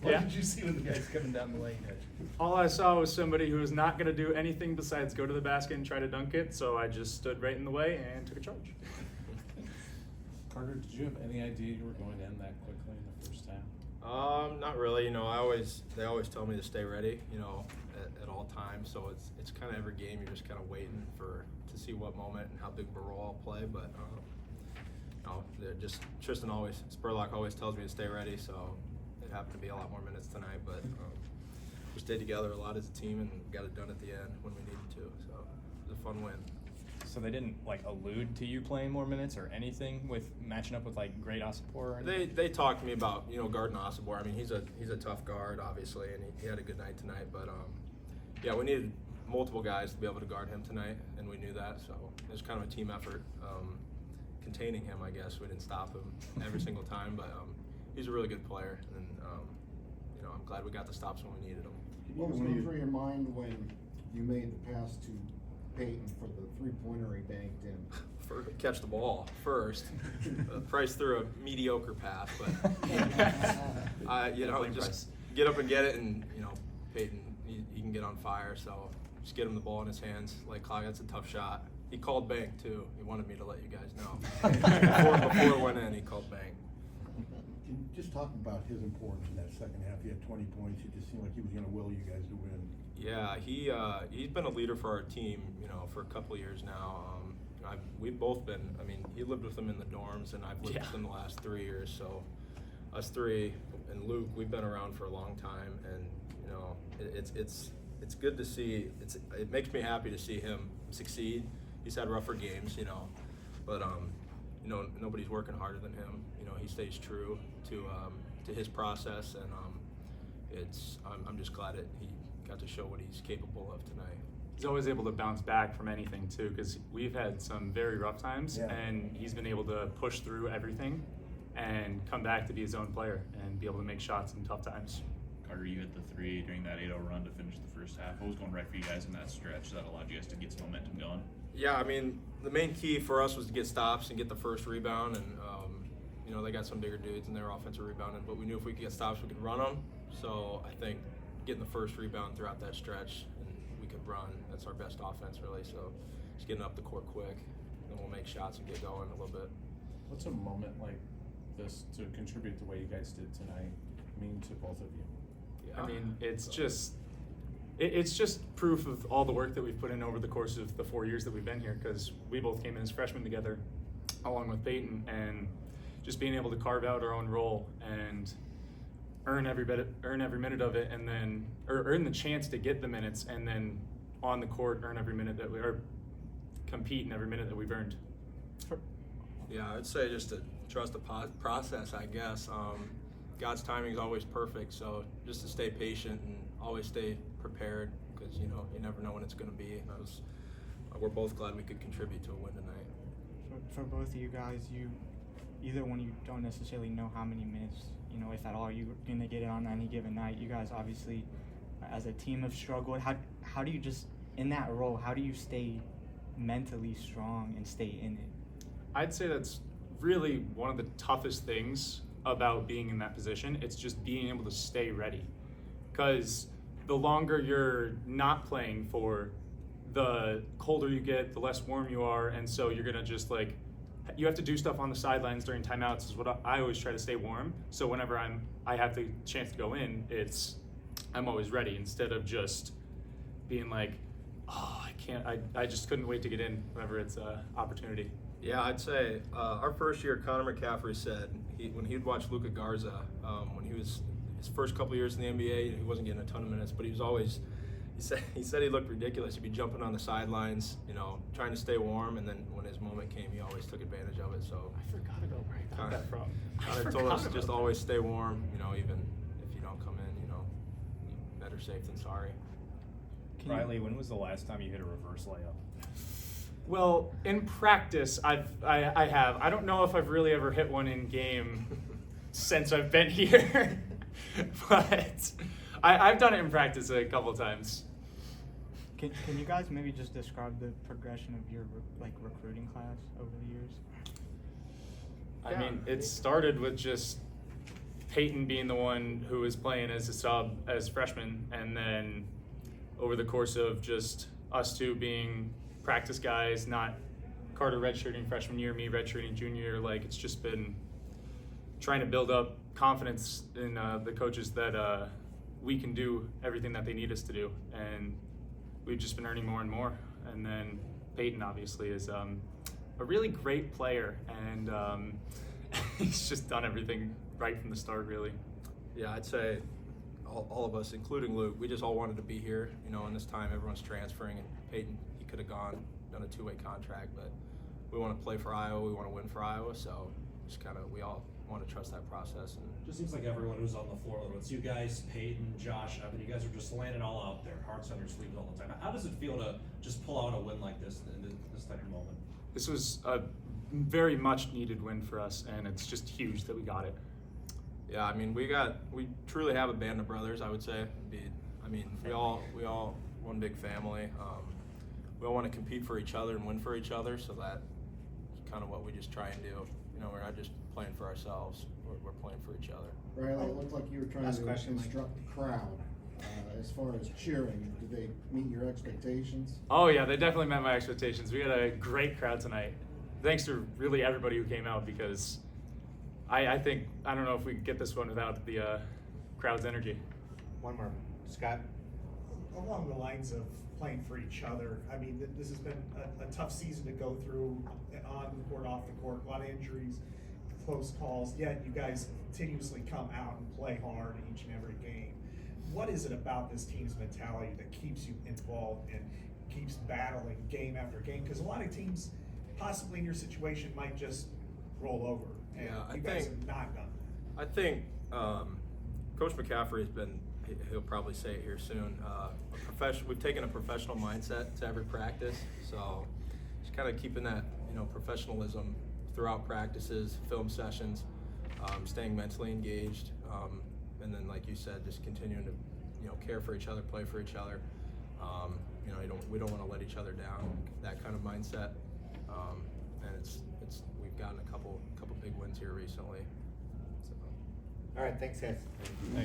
What did you see when the guy's coming down the lane? All I saw was somebody who was not going to do anything besides go to the basket and try to dunk it, so I just stood right in the way and took a charge. Carter, did you have any idea you were going in that quickly in the first half? Not really. You know, they always tell me to stay ready, you know, at all times. So it's kind of every game you're just kind of waiting to see what moment and how big of a role I'll play. But just Tristan Spurlock always tells me to stay ready. So it happened to be a lot more minutes tonight, but we stayed together a lot as a team and got it done at the end when we needed to. So it was a fun win. So they didn't allude to you playing more minutes or anything with matching up with great Osipor or anything? They talked to me about guarding Osipor. I mean he's a tough guard obviously, and he had a good night tonight. But yeah, we needed multiple guys to be able to guard him tonight, and we knew that. So it was kind of a team effort containing him. I guess we didn't stop him every single time, but he's a really good player, and I'm glad we got the stops when we needed them. What was going through your mind when you made the pass to Peyton for the three-pointer he banked in? Catch the ball first. Price threw a mediocre pass, but just get up and get it, and Peyton he can get on fire. So just get him the ball in his hands. Like Clyde, that's a tough shot. He called bank too. He wanted me to let you guys know. before it went in, he called bank. Can you just talk about his importance in that second half? He had 20 points. It just seemed like he was going to will you guys to win. Yeah, he's been a leader for our team, for a couple of years now. We've both been. I mean, he lived with him in the dorms, and I've lived with him the last 3 years. So, us three and Luke, we've been around for a long time, and it's good to see. It makes me happy to see him succeed. He's had rougher games, but nobody's working harder than him. He stays true to his process, and I'm just glad that he got to show what he's capable of tonight. He's always able to bounce back from anything too, because we've had some very rough times, and he's been able to push through everything and come back to be his own player and be able to make shots in tough times. Carter, you hit the three during that 8-0 run to finish the first half. What was going right for you guys in that stretch that allowed you guys to get some momentum going? Yeah, I mean, the main key for us was to get stops and get the first rebound, and they got some bigger dudes in their offensive rebounding, but we knew if we could get stops, we could run them. So I think getting the first rebound throughout that stretch, and we could run. That's our best offense, really. So just getting up the court quick, then we'll make shots and get going a little bit. What's a moment like this to contribute the way you guys did tonight mean to both of you? Yeah. I mean, it's just proof of all the work that we've put in over the course of the 4 years that we've been here, because we both came in as freshmen together, along with Peyton, and just being able to carve out our own role and earn every minute of it, and then earn the chance to get the minutes, and then on the court earn every minute that compete in every minute that we've earned. Yeah, I'd say just to trust the process, I guess. God's timing is always perfect, so just to stay patient and always stay prepared, because you never know when it's going to be. And we're both glad we could contribute to a win tonight. For both of you guys, either one, you don't necessarily know how many minutes, if at all, you're going to get it on any given night. You guys obviously, as a team, have struggled. How do you just, in that role, how do you stay mentally strong and stay in it? I'd say that's really one of the toughest things about being in that position. It's just being able to stay ready, because the longer you're not playing for, the colder you get, the less warm you are, and so you're gonna just you have to do stuff on the sidelines during timeouts. Is what I always try to stay warm. So whenever I have the chance to go in, I'm always ready, instead of just being like, oh, I can't. I just couldn't wait to get in whenever it's an opportunity. Yeah, I'd say our first year, Connor McCaffrey said when he'd watch Luka Garza, when he was his first couple years in the NBA, he wasn't getting a ton of minutes, but he was always. He said he looked ridiculous. He'd be jumping on the sidelines, trying to stay warm, and then when his moment came, he always took advantage of it. So I forgot about where I got that from. Connor told us just always stay warm, even if you don't come in, better safe than sorry. Riley, when was the last time you hit a reverse layup? Well, in practice, I have. I don't know if I've really ever hit one in game since I've been here, but I've done it in practice a couple times. Can you guys maybe just describe the progression of your recruiting class over the years? I mean, it started with just Peyton being the one who was playing as a sub as freshman, and then over the course of just us two being practice guys, not Carter redshirting freshman year, me redshirting junior year, like it's just been trying to build up confidence in the coaches that we can do everything that they need us to do, and we've just been earning more and more. And then Peyton obviously is a really great player, and he's just done everything right from the start, really. Yeah, I'd say all of us, including Luke, we just all wanted to be here. You know, in this time, everyone's transferring, and Peyton, he could have done a two-way contract, but we want to play for Iowa. We want to win for Iowa, so just kind of we all want to trust that process. And just seems like everyone who's on the floor, whether it's you guys, Peyton, Josh, I mean, you guys are just laying it all out there, hearts on your sleeves all the time. How does it feel to just pull out a win like this in this type of moment? This was a very much needed win for us, and it's just huge that we got it. Yeah, I mean, we truly have a band of brothers, I would say. We all one big family. We all want to compete for each other and win for each other, so that's kind of what we just try and do. You know, we're not just playing for ourselves, we're playing for each other. Riley, it looked like you were trying Last to question, Mike. instruct the crowd. As far as cheering, did they meet your expectations? Oh yeah, they definitely met my expectations. We had a great crowd tonight. Thanks to really everybody who came out, because I think, I don't know if we could get this one without the crowd's energy. One more, Scott. Along the lines of playing for each other, I mean, this has been a tough season to go through, on the court, off the court, a lot of injuries, close calls, yet you guys continuously come out and play hard each and every game. What is it about this team's mentality that keeps you involved and keeps battling game after game? Because a lot of teams, possibly in your situation, might just roll over, and you guys have not done that. I think Coach McCaffrey has been, he'll probably say it here soon, we've taken a professional mindset to every practice, so just kind of keeping that, professionalism throughout practices, film sessions, staying mentally engaged, and then, like you said, just continuing to, care for each other, play for each other. We don't want to let each other down. That kind of mindset, and we've gotten a couple big wins here recently. So. All right, thanks guys. Thanks.